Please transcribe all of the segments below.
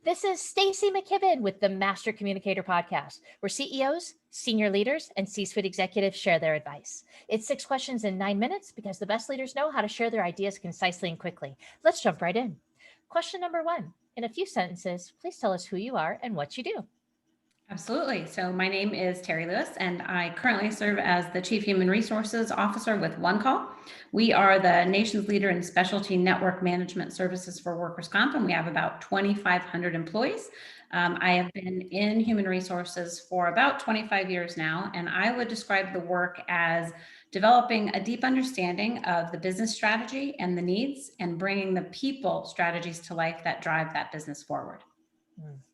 This is Stacy McKibben with the Master Communicator podcast, where CEOs, senior leaders, and C-suite executives share their advice. It's 6 questions in 9 minutes because the best leaders know how to share their ideas concisely and quickly. Let's jump right in. Question number one. In a few sentences, please tell us who you are and what you do. Absolutely. So my name is Terri Lewis, and I currently serve as the Chief Human Resources Officer with OneCall. We are the nation's leader in specialty network management services for workers' comp, and we have about 2,500 employees. I have been in human resources for about 25 years now, and I would describe the work as developing a deep understanding of the business strategy and the needs, and bringing the people strategies to life that drive that business forward.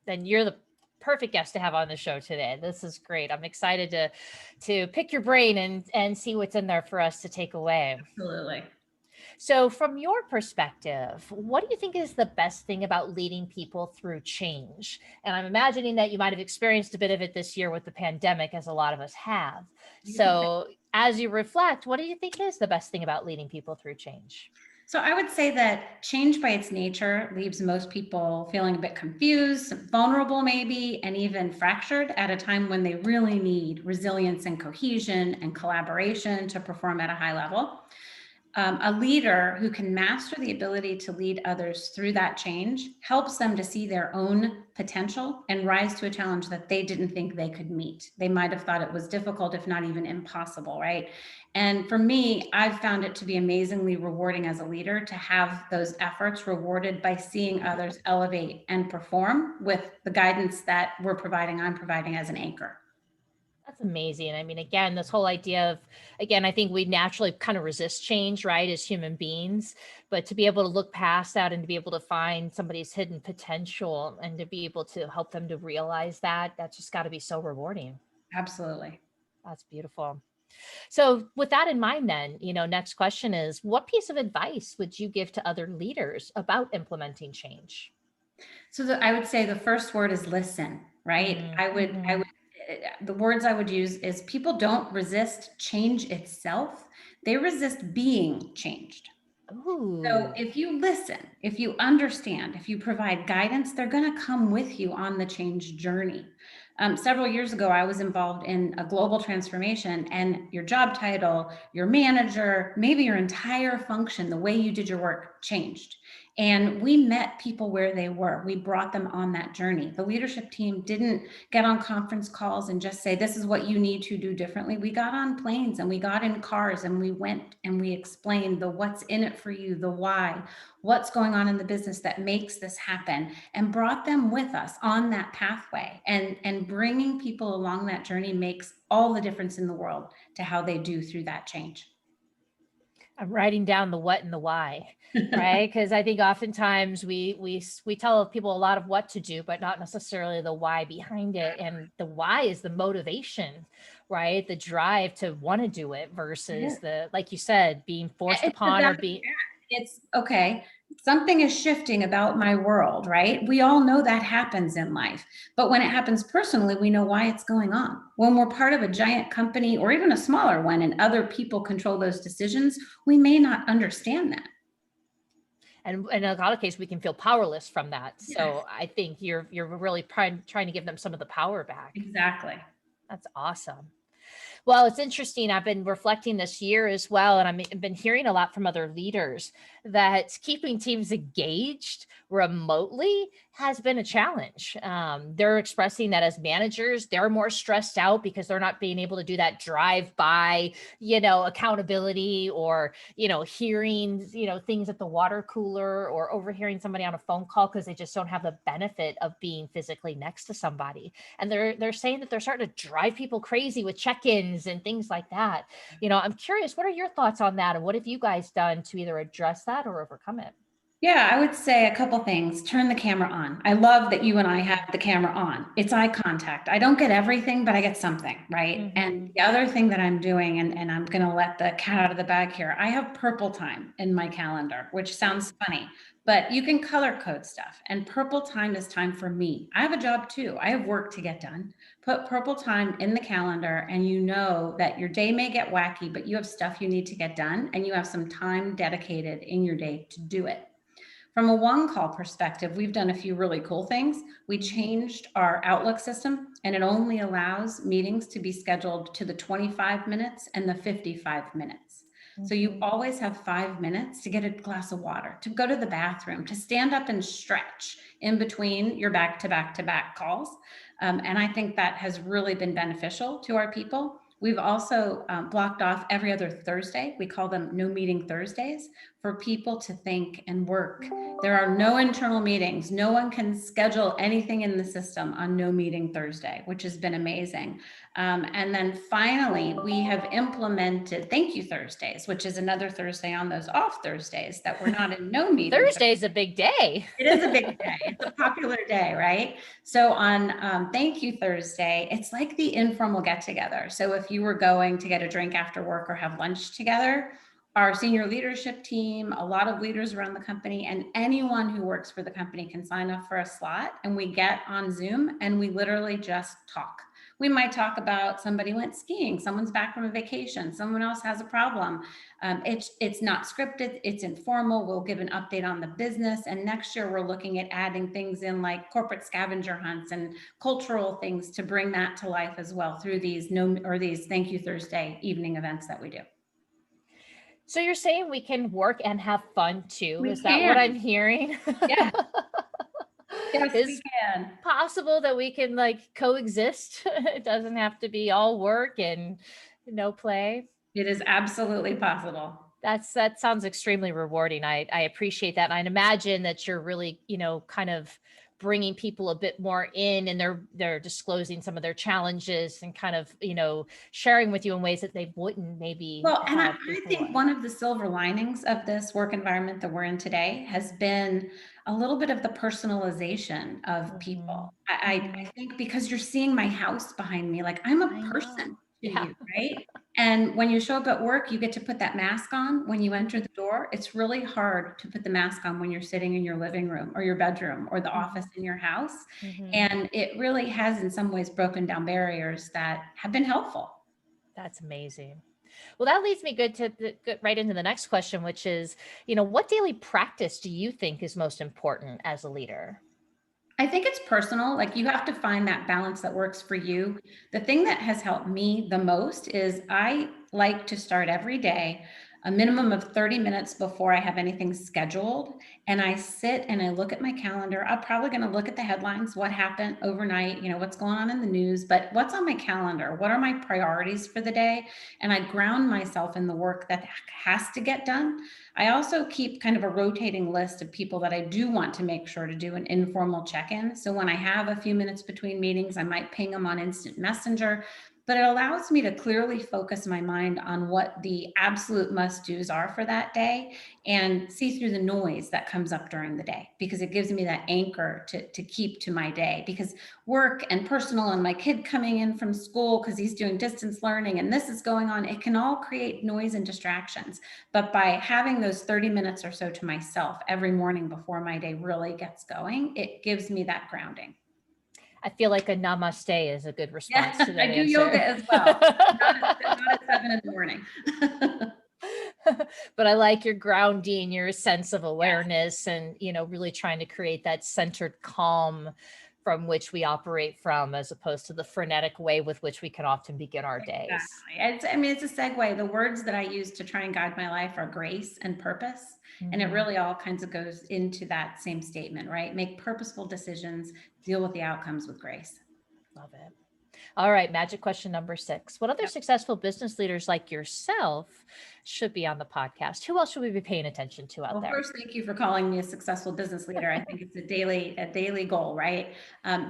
Then you're the perfect guest to have on the show today. This is great. I'm excited to pick your brain and see what's in there for us to take away. Absolutely. So, from your perspective, what do you think is the best thing about leading people through change? And I'm imagining that you might have experienced a bit of it this year with the pandemic, as a lot of us have. So, as you reflect, what do you think is the best thing about leading people through change? So I would say that change by its nature leaves most people feeling a bit confused, vulnerable maybe, and even fractured at a time when they really need resilience and cohesion and collaboration to perform at a high level. A leader who can master the ability to lead others through that change helps them to see their own potential and rise to a challenge that they didn't think they could meet. They might have thought it was difficult, if not even impossible, right? And for me, I've found it to be amazingly rewarding as a leader to have those efforts rewarded by seeing others elevate and perform with the guidance that I'm providing as an anchor. That's amazing. I mean, again, this whole idea of, again, I think we naturally kind of resist change, right, as human beings. But to be able to look past that and to be able to find somebody's hidden potential and to be able to help them to realize that, that's just got to be so rewarding. Absolutely. That's beautiful. So, with that in mind, then, next question is, what piece of advice would you give to other leaders about implementing change? So I would say the first word is listen, right? Mm-hmm. The words I would use is people don't resist change itself. They resist being changed. So Ooh. if you listen, if you understand, if you provide guidance, they're going to come with you on the change journey. Several years ago, I was involved in a global transformation, and your job title, your manager, maybe your entire function, the way you did your work changed. And we met people where they were. We brought them on that journey. The leadership team didn't get on conference calls and just say, this is what you need to do differently. We got on planes and we got in cars and we went and we explained the what's in it for you, the why, what's going on in the business that makes this happen, and brought them with us on that pathway. And bringing people along that journey makes all the difference in the world to how they do through that change. I'm writing down the what and the why, right? Because I think oftentimes we tell people a lot of what to do, but not necessarily the why behind it. And the why is the motivation, right? The drive to want to do it versus the, like you said, being forced It's the upon or value being. add. It's okay. Something is shifting about my world, right? We all know that happens in life. But when it happens personally, we know why it's going on. When we're part of a giant company or even a smaller one and other people control those decisions, we may not understand that. And in a lot of cases, we can feel powerless from that. Yes, So I think you're really trying to give them some of the power back. exactly. That's awesome. Well, it's interesting. I've been reflecting this year as well, and I've been hearing a lot from other leaders that keeping teams engaged remotely has been a challenge. They're expressing that as managers, they're more stressed out because they're not being able to do that drive-by, accountability or, hearing, things at the water cooler or overhearing somebody on a phone call because they just don't have the benefit of being physically next to somebody. And they're saying that they're starting to drive people crazy with check-ins and things like that. I'm curious, what are your thoughts on that? And what have you guys done to either address that or overcome it? Yeah, I would say a couple things. Turn the camera on. I love that you and I have the camera on. It's eye contact. I don't get everything, but I get something, right? And Mm-hmm. the other thing that I'm doing, and I'm going to let the cat out of the bag here, I have purple time in my calendar, which sounds funny, but you can color code stuff. And purple time is time for me. I have a job too. I have work to get done. Put purple time in the calendar, and you know that your day may get wacky, but you have stuff you need to get done, and you have some time dedicated in your day to do it. From a one call perspective, we've done a few really cool things. We Mhm. changed our Outlook system, and it only allows meetings to be scheduled to the 25 minutes and the 55 minutes. So you Mhm. always have 5 minutes to get a glass of water, to go to the bathroom, to stand up and stretch in between your back to back to back calls. And I think that has really been beneficial to our people. We've also blocked off every other Thursday. We call them no meeting Thursdays, for people to think and work. There are no internal meetings. No one can schedule anything in the system on no meeting Thursday, which has been amazing. And then finally, we have implemented thank you Thursdays, which is another Thursday on those off Thursdays that we're not in no meeting. Thursday is a big day. It is a big day. It's a popular day, right? So on Thank You Thursday, it's like the informal get together. So if you were going to get a drink after work or have lunch together, our senior leadership team, a lot of leaders around the company, and anyone who works for the company can sign up for a slot, and we get on Zoom and we literally just talk. We might talk about somebody went skiing, someone's back from a vacation, someone else has a problem. It's not scripted, it's informal. We'll give an update on the business, and next year we're looking at adding things in like corporate scavenger hunts and cultural things to bring that to life as well through these these Thank You Thursday evening events that we do. So you're saying we can work and have fun too? We Is that what I'm can. hearing? Yeah. Yes, we Is can. possible that we can like coexist? It doesn't have to be all work and no play. It is absolutely possible. That sounds extremely rewarding. I appreciate that. And I'd imagine that you're really, kind of bringing people a bit more in, and they're disclosing some of their challenges and kind of, sharing with you in ways that they wouldn't maybe Well, and I have think before. one of the silver linings of this work environment that we're in today has been a little bit of the personalization of Mhm. people. I Mhm. think because you're seeing my house behind me, like I'm a I person know. to Yeah. you, right? And when you show up at work, you get to put that mask on when you enter Mhm. the door. It's really hard to put the mask on when you're sitting in your living room or your bedroom or the office Mhm. in your house. Mhm. And it really has, in some ways, broken down barriers that have been helpful. That's amazing. Well, that leads me good right into the next question, which is, what daily practice do you think is most important as a leader? I think it's personal. Like you have to find that balance that works for you. The thing that has helped me the most is I like to start every day a minimum of 30 minutes before I have anything scheduled. And I sit and I look at my calendar. I'm probably going to look at the headlines, what happened overnight, what's going on in the news, but what's on my calendar? What are my priorities for the day? And I ground myself in the work that has to get done. I also keep kind of a rotating list of people that I do want to make sure to do an informal check-in. So when I have a few minutes between meetings, I might ping them on instant messenger, but it allows me to clearly focus my mind on what the absolute must-dos are for that day and see through the noise that comes up during the day, because it gives me that anchor to keep to my day. Because work and personal and my kid coming in from school because he's doing distance learning and this is going on, it can all create noise and distractions. But by having those 30 minutes or so to myself every morning before my day really gets going, it gives me that grounding. I feel like a namaste is a good Yeah, response to I that do yoga answer. as well. Not at 7 in the morning. But I like your grounding, your sense of Yes, awareness, and, really trying to create that centered calm from which we operate from, as opposed to the frenetic way with which we can often begin our days. exactly. It's a segue. The words that I use to try and guide my life are grace and purpose. And it Mhm. really all kinds of goes into that same statement, right? Make purposeful decisions, deal with the outcomes with grace. Love it. All right, magic question number 6. What other Yep. successful business leaders like yourself should be on the podcast? Who else should we be paying attention to out Well, there? first, thank you for calling me a successful business leader. I think it's a daily goal, right?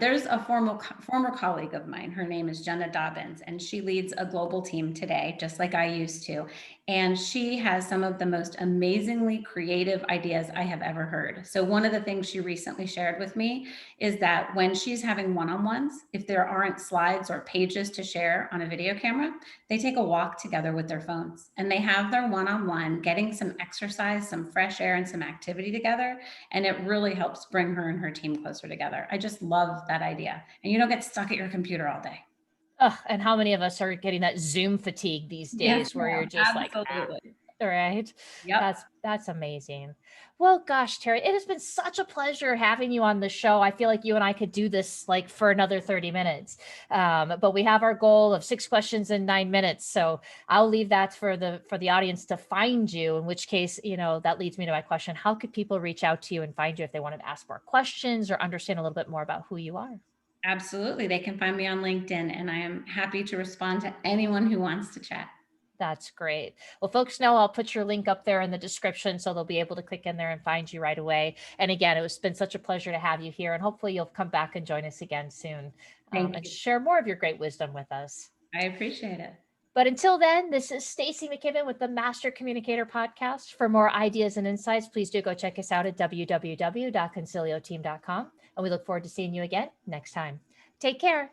There's a former colleague of mine. Her name is Jenna Dobbins, and she leads a global team today, just like I used to. And she has some of the most amazingly creative ideas I have ever heard. So one of the things she recently shared with me is that when she's having one-on-ones, if there aren't slides or pages to share on a video camera, they take a walk together with their phones and they have their one-on-one getting some exercise, some fresh air, and some activity together. And it really helps bring her and her team closer together. I just love that idea. And you don't get stuck at your computer all day. Ugh, and how many of us are getting that Zoom fatigue these Yes, days where you're ma'am. just like, Absolutely. Right. Yep. That's amazing. Well, gosh, Terry, it has been such a pleasure having you on the show. I feel like you and I could do this like for another 30 minutes. But we have our goal of 6 questions in 9 minutes. So I'll leave that for the audience to find you, in which case, that leads me to my question. How could people reach out to you and find you if they wanted to ask more questions or understand a little bit more about who you are? Absolutely. They can find me on LinkedIn, and I am happy to respond to anyone who wants to chat. That's great. Well, folks know I'll put your link up there in the description so they'll be able to click in there and find you right away. And again, it's been such a pleasure to have you here, and hopefully you'll come back and join us again soon, Thank and you. share more of your great wisdom with us. I appreciate it. But until then, this is Stacy McKibben with the Master Communicator Podcast. For more ideas and insights, please do go check us out at www.concilioteam.com. And we look forward to seeing you again next time. Take care.